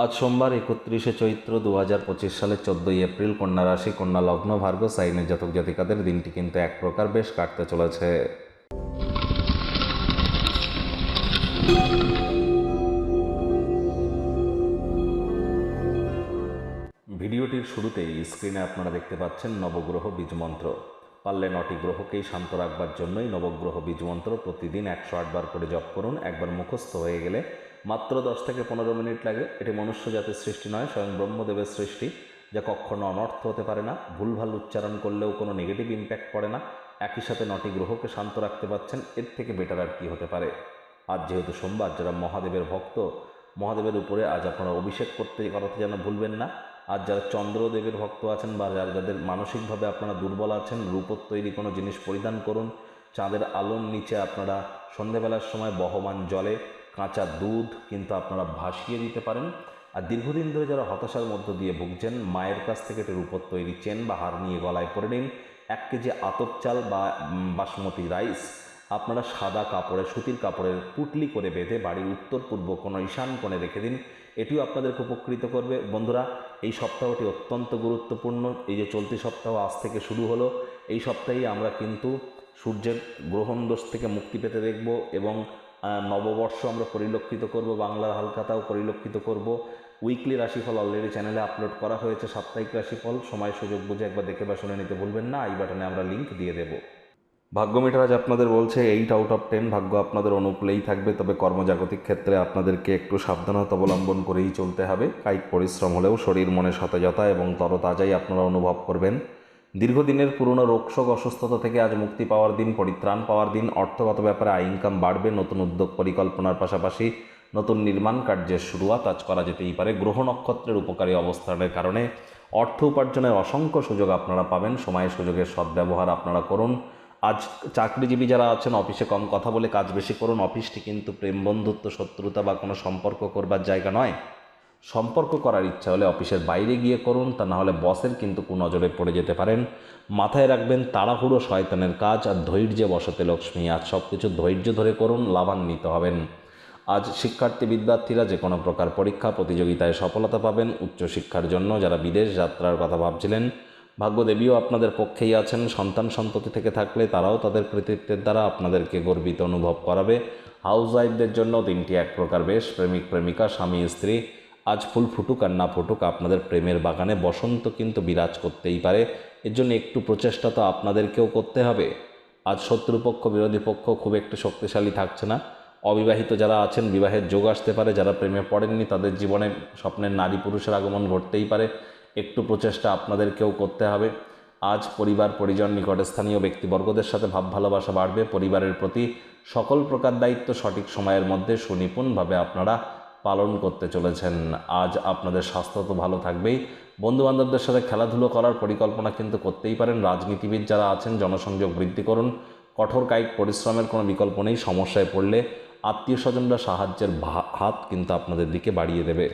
আজ সোমবার 31শে চৈত্র 2025 সালের 14ই এপ্রিল, কন্যা রাশি, কন্যা লগ্ন, ভার্গ সাইনের জাতক জাতিকাদের দিনটি কিন্তু এক প্রকার বেশ কাটতে চলেছে। ভিডিওটির শুরুতেই স্ক্রিনে আপনারা দেখতে পাচ্ছেন নবগ্রহ বীজমন্ত্র। পারলে 9টি গ্রহকেই শান্ত রাখবার জন্যই নবগ্রহ বীজমন্ত্র প্রতিদিন 108 বার করে জপ করুন। একবার মুখস্থ হয়ে গেলে মাত্র 10 থেকে 15 মিনিট লাগে। এটি মনুষ্য জাতির সৃষ্টি নয়, স্বয়ং ব্রহ্মদেবের সৃষ্টি, যা কখনো অনর্থ হতে পারে না। ভুলভাল উচ্চারণ করলেও কোনো নেগেটিভ ইম্প্যাক্ট পড়ে না। একই সাথে 9টি গ্রহকে শান্ত রাখতে পারছেন, এর থেকে বেটার আর কি হতে পারে। আজ যেহেতু সোমবার, যারা মহাদেবের ভক্ত, মহাদেবের উপরে আজ আপনারা অভিষেক করাতে যেন ভুলবেন না। আর যারা চন্দ্রদেবের ভক্ত আছেন বা যাদের মানসিকভাবে আপনারা দুর্বল আছেন, রূপোর তৈরি কোনো জিনিস পরিধান করুন। চাঁদের আলোর নিচে আপনারা সন্ধেবেলার সময় বহমান জলে কাঁচা দুধ কিন্তু আপনারা ভাসিয়ে দিতে পারেন। আর দীর্ঘদিন ধরে যারা হতাশার মধ্য দিয়ে ভুগছেন, মায়ের কাছ থেকে একটি রূপোর তৈরি চেন বা হার নিয়ে গলায় পরে নিন। 1 কেজি আতপ চাল বা বাসমতি রাইস আপনারা সাদা কাপড়ে, সুতির কাপড়ের পুটলি করে বেঁধে বাড়ির উত্তর পূর্ব কোনো ঈশান কোণে রেখে দিন। এটিও আপনাদেরকে উপকৃত করবে। বন্ধুরা, এই সপ্তাহটি অত্যন্ত গুরুত্বপূর্ণ। এই যে চলতি সপ্তাহ আজ থেকে শুরু হলো, এই সপ্তাহেই আমরা কিন্তু সূর্যের গ্রহণ দোষ থেকে মুক্তি পেতে দেখব এবং নববর্ষ আমরা পরিলক্ষিত করব, বাংলার হালখাতাও পরিলক্ষিত করব। উইকলি রাশিফল অলরেডি চ্যানেলে আপলোড করা হয়েছে। সাপ্তাহিক রাশিফল সময় সুযোগ বুঝে একবার দেখে বা শুনে নিতে ভুলবেন না। আই বাটনে আমরা লিঙ্ক দিয়ে দেব। ভাগ্য মিটার আজ আপনাদের বলছে 8 আউট অফ 10 ভাগ্য আপনাদের অনুকূলেই থাকবে। তবে কর্মজাগতিক ক্ষেত্রে আপনাদেরকে একটু সাবধানতা অবলম্বন করেই চলতে হবে। কায়িক পরিশ্রম হলেও শরীর মনে সতেজতা এবং তরতাজাই আপনারা অনুভব করবেন। দীর্ঘদিনের পুরনো রোগশোক অসুস্থতা থেকে আজ মুক্তি পাওয়ার দিন, পরিত্রাণ পাওয়ার দিন। অর্থগত ব্যাপারে আয় ইনকাম বাড়বে। নতুন উদ্যোগ পরিকল্পনার পাশাপাশি নতুন নির্মাণ কার্যের শুরুয়াত আজ করা যেতেই পারে। গ্রহ নক্ষত্রের উপকারী অবস্থানের কারণে অর্থ উপার্জনের অসংখ্য সুযোগ আপনারা পাবেন। সময় সুযোগের সদ্ব্যবহার আপনারা করুন। আজ চাকরিজীবী যারা আছেন, অফিসে কম কথা বলে কাজ বেশি করুন। অফিসটি কিন্তু প্রেম, বন্ধুত্ব, শত্রুতা বা কোনো সম্পর্ক করবার জায়গা নয়। সম্পর্ক করার ইচ্ছা হলে অফিসের বাইরে গিয়ে করুন, তা না হলে বসের কিন্তু কুনজরে পড়ে যেতে পারেন। মাথায় রাখবেন, তাড়াহুড়ো শয়তানের কাজ, আর ধৈর্যে বসতে লক্ষ্মী। আজ সব কিছু ধৈর্য ধরে করুন, লাভান্বিত হবেন। আজ শিক্ষার্থী বিদ্যার্থীরা যে কোনো প্রকার পরীক্ষা প্রতিযোগিতায় সফলতা পাবেন। উচ্চশিক্ষার জন্য যারা বিদেশ যাত্রার কথা ভাবছিলেন, ভাগ্যদেবীও আপনাদের পক্ষেই আছেন। সন্তান সন্ততি থেকে থাকলে তারাও তাদের কৃতিত্বের দ্বারা আপনাদেরকে গর্বিত অনুভব করাবে। হাউস ওয়াইফদের জন্য দিনটি এক প্রকার বেশ। প্রেমিক প্রেমিকা, স্বামী স্ত্রী, আজ ফুল ফুটুক আর না ফুটুক, আপনাদের প্রেমের বাগানে বসন্ত কিন্তু বিরাজ করতেই পারে। এর জন্য একটু প্রচেষ্টা তো আপনাদেরকেও করতে হবে। আজ শত্রুপক্ষ, বিরোধী পক্ষ খুব একটু শক্তিশালী থাকছে না। অবিবাহিত যারা আছেন, বিবাহের যোগ আসতে পারে। যারা প্রেমে পড়েননি, তাদের জীবনে স্বপ্নের নারী পুরুষের আগমন ঘটতেই পারে। একটু প্রচেষ্টা আপনাদেরকেও করতে হবে। আজ পরিবার পরিজন, নিকটস্থানীয় ব্যক্তিবর্গদের সাথে ভাব ভালোবাসা বাড়বে। পরিবারের প্রতি সকল প্রকার দায়িত্ব সঠিক সময়ের মধ্যে সুনিপুণভাবে আপনারা পালন করতে চলেছেন। আজ আপনাদের স্বাস্থ্য তো ভালো থাকবেই। বন্ধুবান্ধবদের সাথে খেলাধুলো করার পরিকল্পনা কিন্তু করতেই পারেন। রাজনীতিবিদ যারা আছেন, জনসংযোগ বৃদ্ধি করুন। কঠোর কায়িক পরিশ্রমের কোনো বিকল্প নেই। সমস্যায় পড়লে আত্মীয় স্বজনরা সাহায্যের হাত কিন্তু আপনাদের দিকে বাড়িয়ে দেবে।